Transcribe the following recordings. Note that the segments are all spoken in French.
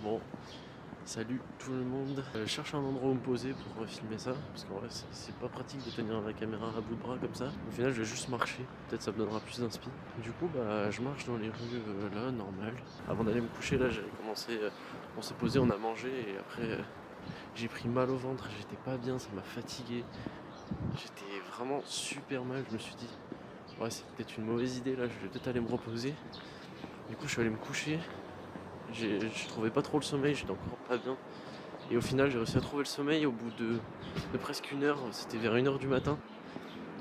Bon, salut tout le monde. Je cherche un endroit où me poser pour filmer ça, parce qu'en vrai c'est pas pratique de tenir la caméra à bout de bras comme ça. Au final je vais juste marcher, peut-être ça me donnera plus d'inspi. Du coup je marche dans les rues là, normal. Avant d'aller me coucher là j'avais commencé, on s'est posé, on a mangé et après j'ai pris mal au ventre, j'étais pas bien, ça m'a fatigué. J'étais vraiment super mal, je me suis dit ouais c'est peut-être une mauvaise idée là, je vais peut-être aller me reposer. Du coup je suis allé me coucher. Je trouvais pas trop le sommeil, j'étais encore pas bien. Et au final, j'ai réussi à trouver le sommeil au bout de presque une heure. C'était vers 1h du matin.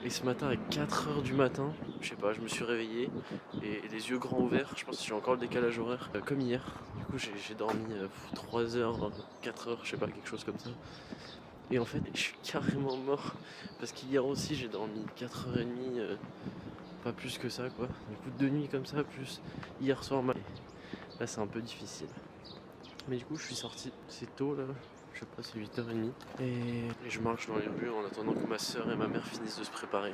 Et ce matin, à 4h du matin, je sais pas, je me suis réveillé et les yeux grands ouverts. Je pense que j'ai encore le décalage horaire comme hier. Du coup, j'ai dormi 3h, 4h, je sais pas, quelque chose comme ça. Et en fait, je suis carrément mort. Parce qu'hier aussi, j'ai dormi 4h30, pas plus que ça, quoi. Du coup, 2 nuits comme ça, plus hier soir, là, c'est un peu difficile. Mais du coup, je suis sorti, c'est tôt là, je sais pas, c'est 8h30. Et je marche dans les rues en attendant que ma soeur et ma mère finissent de se préparer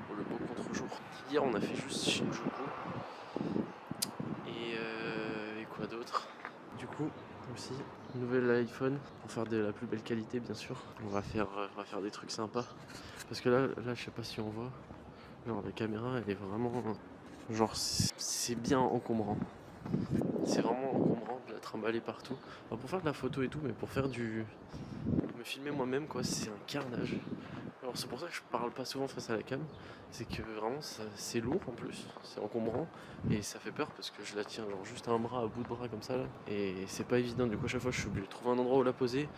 pour le beau contre-jour. Hier, on a fait juste Shinjuku. Et quoi d'autre? Du coup, aussi, nouvel iPhone pour faire de la plus belle qualité, bien sûr. On va faire des trucs sympas. Parce que là, je sais pas si on voit, genre la caméra, elle est vraiment, genre, c'est bien encombrant. C'est vraiment encombrant de la trimballer partout. Enfin, pour faire de la photo et tout, mais pour faire me filmer moi-même, quoi, c'est un carnage. Alors c'est pour ça que je parle pas souvent face à la cam. C'est que vraiment c'est lourd en plus, c'est encombrant et ça fait peur parce que je la tiens genre juste à un bras, à bout de bras comme ça là. Et c'est pas évident, du coup à chaque fois je suis obligé de trouver un endroit où la poser.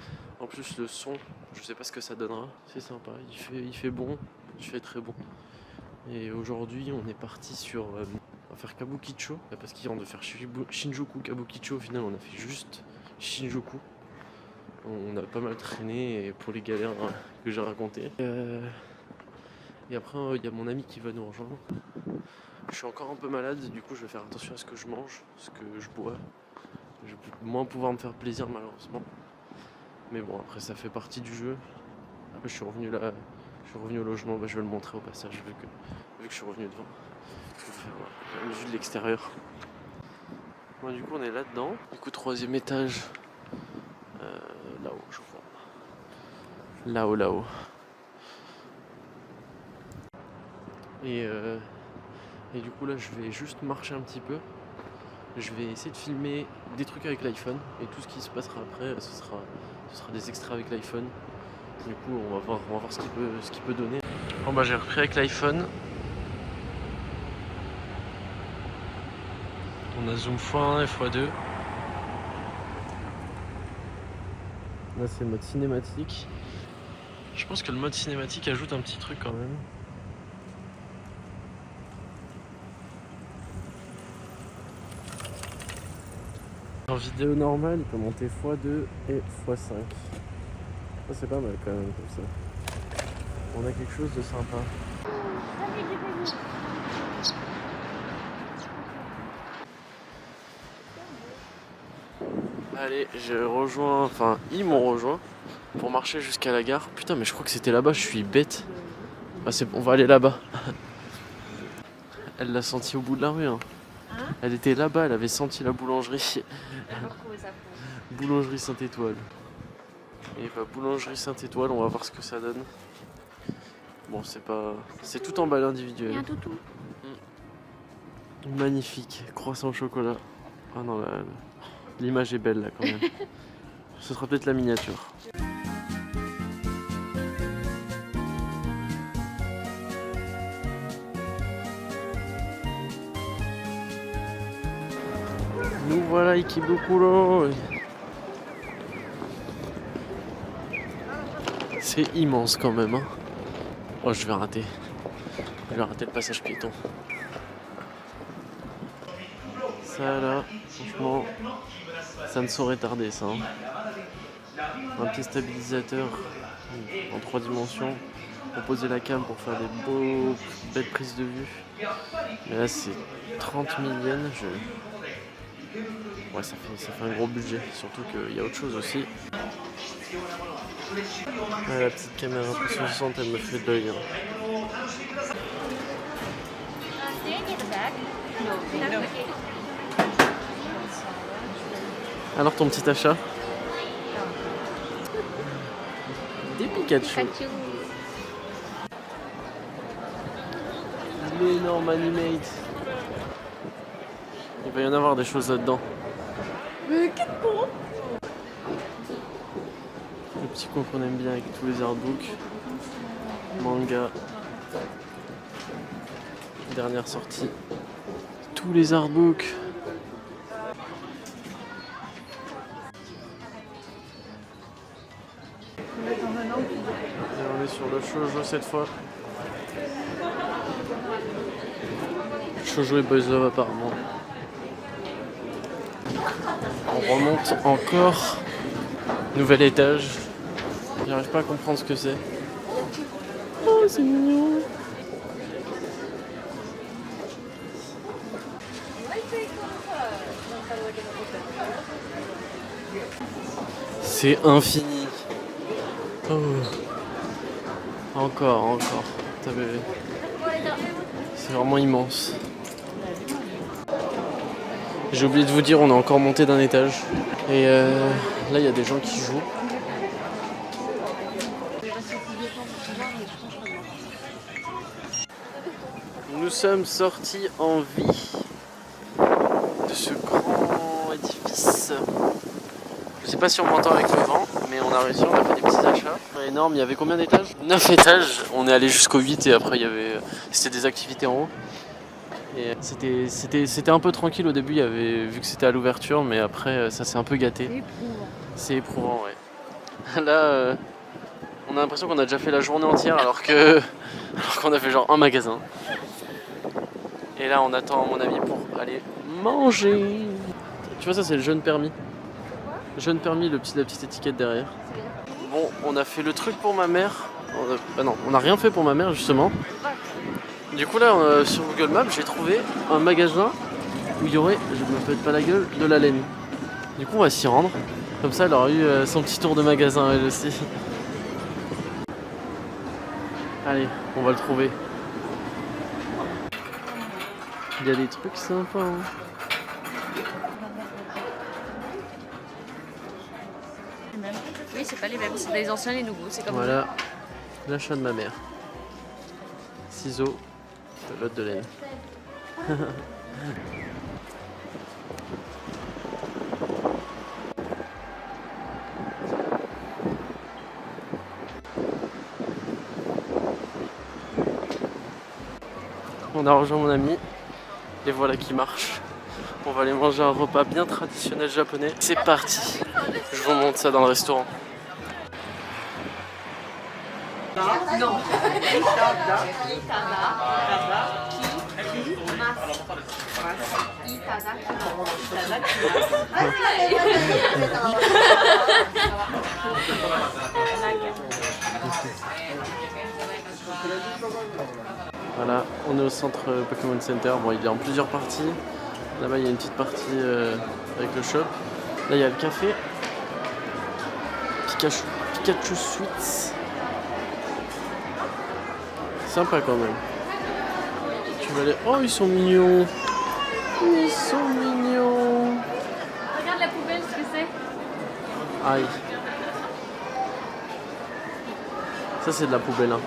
En plus le son, je sais pas ce que ça donnera. C'est sympa, il fait bon, il fait très bon. Et aujourd'hui on est parti sur... on va faire Kabukicho, parce qu'hier on devait faire Shinjuku, Kabukicho, au final on a fait juste Shinjuku. On a pas mal traîné pour les galères que j'ai racontées. Et après il y a mon ami qui va nous rejoindre. Je suis encore un peu malade, du coup je vais faire attention à ce que je mange, ce que je bois. Je vais moins pouvoir me faire plaisir malheureusement. Mais bon après ça fait partie du jeu. Après je suis revenu au logement, je vais le montrer au passage vu que je suis revenu devant. Je vais faire une vue de l'extérieur. Bon, du coup on est là-dedans. Du coup 3e étage. Là-haut je crois. Là-haut. Et du coup là je vais juste marcher un petit peu. Je vais essayer de filmer des trucs avec l'iPhone. Et tout ce qui se passera après ce sera des extraits avec l'iPhone. Du coup on va voir ce qu'il peut donner. Bon j'ai repris avec l'iPhone. On a zoom x1 et x2. Là c'est le mode cinématique. Je pense que le mode cinématique ajoute un petit truc quand même. En vidéo normale, il peut monter x2 et x5. Ça c'est pas mal quand même comme ça. On a quelque chose de sympa. Allez, ils m'ont rejoint pour marcher jusqu'à la gare. Putain, mais je crois que c'était là-bas, je suis bête. On va aller là-bas. Elle l'a senti au bout de la rue. Hein. Elle était là-bas, elle avait senti la boulangerie. Boulangerie Sainte-Étoile. Et boulangerie Sainte-Étoile, on va voir ce que ça donne. Bon, c'est tout emballé individuel. Il y a un toutou. Magnifique, croissant au chocolat. Ah non, l'image est belle là quand même. Ce sera peut-être la miniature. Nous voilà Ikebukuro. C'est immense quand même. Hein. Oh, je vais rater le passage piéton. Ça là, franchement, ça ne saurait tarder ça. Hein. Un petit stabilisateur en 3 dimensions pour poser la cam pour faire des belles prises de vue. Mais là c'est 30 000 yens. Ouais, ça fait un gros budget, surtout qu'il y a autre chose aussi. Ouais, la petite caméra 360 elle me fait de l'œil. Hein. Alors ton petit achat? Des Pikachu. L'énorme Animate. Il va y en avoir des choses là-dedans. Mais qu'est-ce que Le petit coin qu'on aime bien avec tous les artbooks. Manga. Dernière sortie. Tous les artbooks. Et on est sur le shoujo cette fois. Shoujo et Boys Love apparemment. On remonte encore. Nouvel étage. J'arrive pas à comprendre ce que c'est. Oh, c'est mignon. C'est infini. Oh. Encore. C'est vraiment immense. J'ai oublié de vous dire, on est encore monté d'un étage. Et là, il y a des gens qui jouent. Nous sommes sortis en vie de ce grand édifice. Je sais pas si on m'entend avec le vent, mais on a réussi, on a fait des petits achats. Énorme, il y avait combien d'étages? 9 étages, on est allé jusqu'au 8 et après c'était des activités en haut. Et c'était un peu tranquille au début, vu que c'était à l'ouverture, mais après ça s'est un peu gâté. C'est éprouvant, ouais. Là, on a l'impression qu'on a déjà fait la journée entière alors qu'on a fait genre un magasin. Et là, on attend mon ami pour aller manger. Tu vois, ça c'est le jeune permis. Jeune permis, la petite étiquette derrière. Bon, on a fait le truc pour ma mère. On n'a rien fait pour ma mère justement. Du coup là, sur Google Maps, j'ai trouvé un magasin où il y aurait, je me pète pas la gueule, de la laine. Du coup, on va s'y rendre. Comme ça, elle aura eu son petit tour de magasin elle aussi. Allez, on va le trouver. Il y a des trucs sympas. Hein. Oui, c'est pas les mêmes, c'est les anciens, les nouveaux, c'est comme voilà, l'achat de ma mère. Ciseaux, pelote de laine. On a rejoint mon ami, les voilà qui marchent. On va aller manger un repas bien traditionnel japonais. C'est parti, je vous montre ça dans le restaurant. Non. Voilà, on est au centre Pokémon Center. Bon, il est en plusieurs parties. Là-bas, il y a une petite partie avec le shop. Là, il y a le café. Pikachu Sweets. Sympa quand même. Tu vas aller. Oh, ils sont mignons. Ils sont mignons. Regarde la poubelle, ce que c'est. Aïe. Ça, c'est de la poubelle. Hein.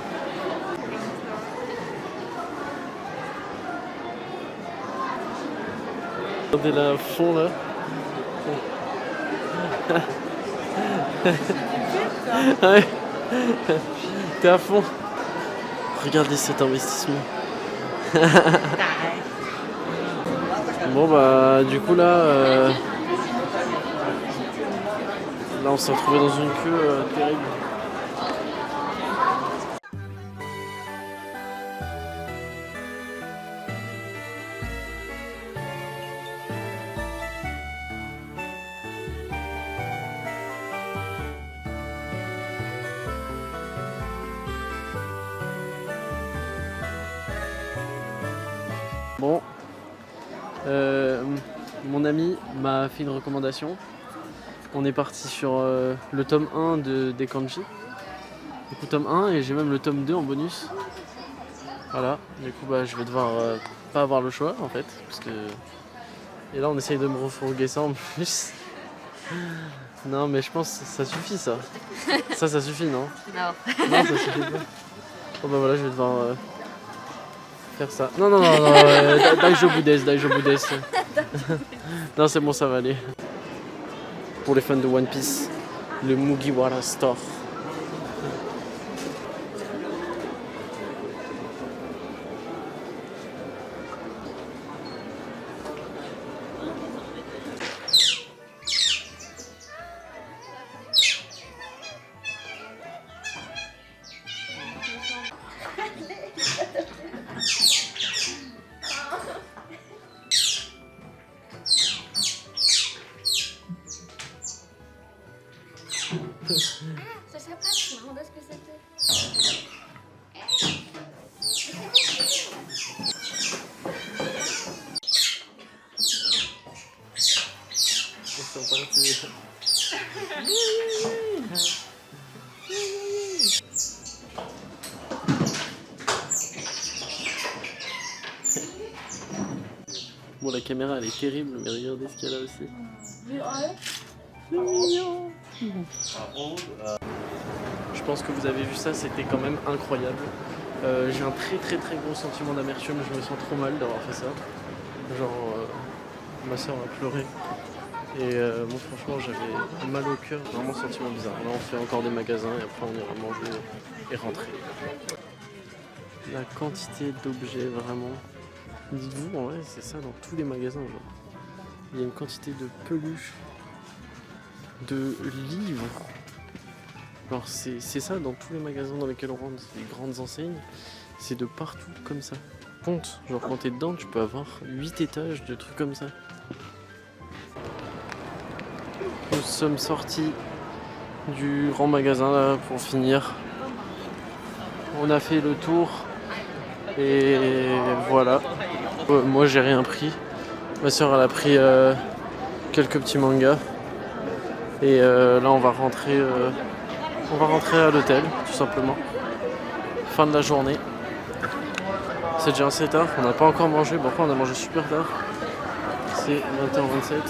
Regardez là à fond là. Ouais. T'es à fond. Regardez cet investissement. Bon bah du coup là on s'est retrouvé dans une queue terrible. Bon, mon ami m'a fait une recommandation. On est parti sur le tome 1 des kanji. Du coup tome 1 et j'ai même le tome 2 en bonus. Voilà, du coup bah, je vais devoir pas avoir le choix en fait. Parce que... Et là on essaye de me refourguer ça en plus. Non, mais je pense que ça suffit, ça. Ça suffit, non? Non. Non, ça suffit pas. Bon, bah voilà, je vais devoir faire ça. Non, Daijo Budes. Non, c'est bon, ça va aller. Pour les fans de One Piece, le Mugiwara Store. Je sais pas, je me demandais ce que c'était. Ils sont partis. Bon, la caméra elle est terrible, mais regardez ce qu'il y a là aussi. C'est mignon. Je pense que vous avez vu ça, c'était quand même incroyable. J'ai un très gros sentiment d'amertume, je me sens trop mal d'avoir fait ça. Genre, ma soeur a pleuré. Et moi franchement j'avais mal au cœur, vraiment sentiment bizarre. Là on fait encore des magasins et après on ira manger et rentrer. La quantité d'objets vraiment. Dites-vous, en vrai c'est ça dans tous les magasins genre. Il y a une quantité de peluches, de livres. Alors c'est ça dans tous les magasins dans lesquels on rentre, les grandes enseignes, c'est de partout comme ça. Compte, genre quand t'es dedans tu peux avoir 8 étages de trucs comme ça. Nous sommes sortis du grand magasin là pour finir. On a fait le tour et voilà. Moi j'ai rien pris. Ma soeur elle a pris quelques petits mangas. Et là on va rentrer à l'hôtel tout simplement. Fin de la journée. C'est déjà assez tard, on n'a pas encore mangé. Bon après on a mangé super tard. C'est 20h27.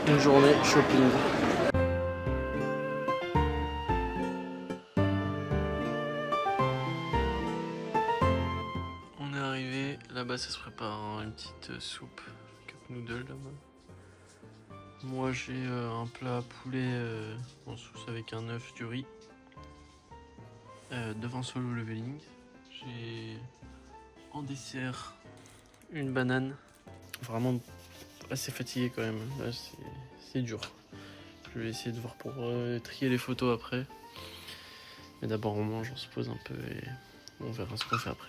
Une journée shopping. On est arrivé, là-bas ça se prépare une petite soupe cup noodle là-bas. Moi j'ai un plat poulet en sauce avec un œuf, du riz. Devant Solo Leveling. J'ai en dessert une banane. Vraiment assez fatigué quand même, là c'est dur. Je vais essayer de voir pour trier les photos après. Mais d'abord on mange, on se pose un peu et on verra ce qu'on fait après.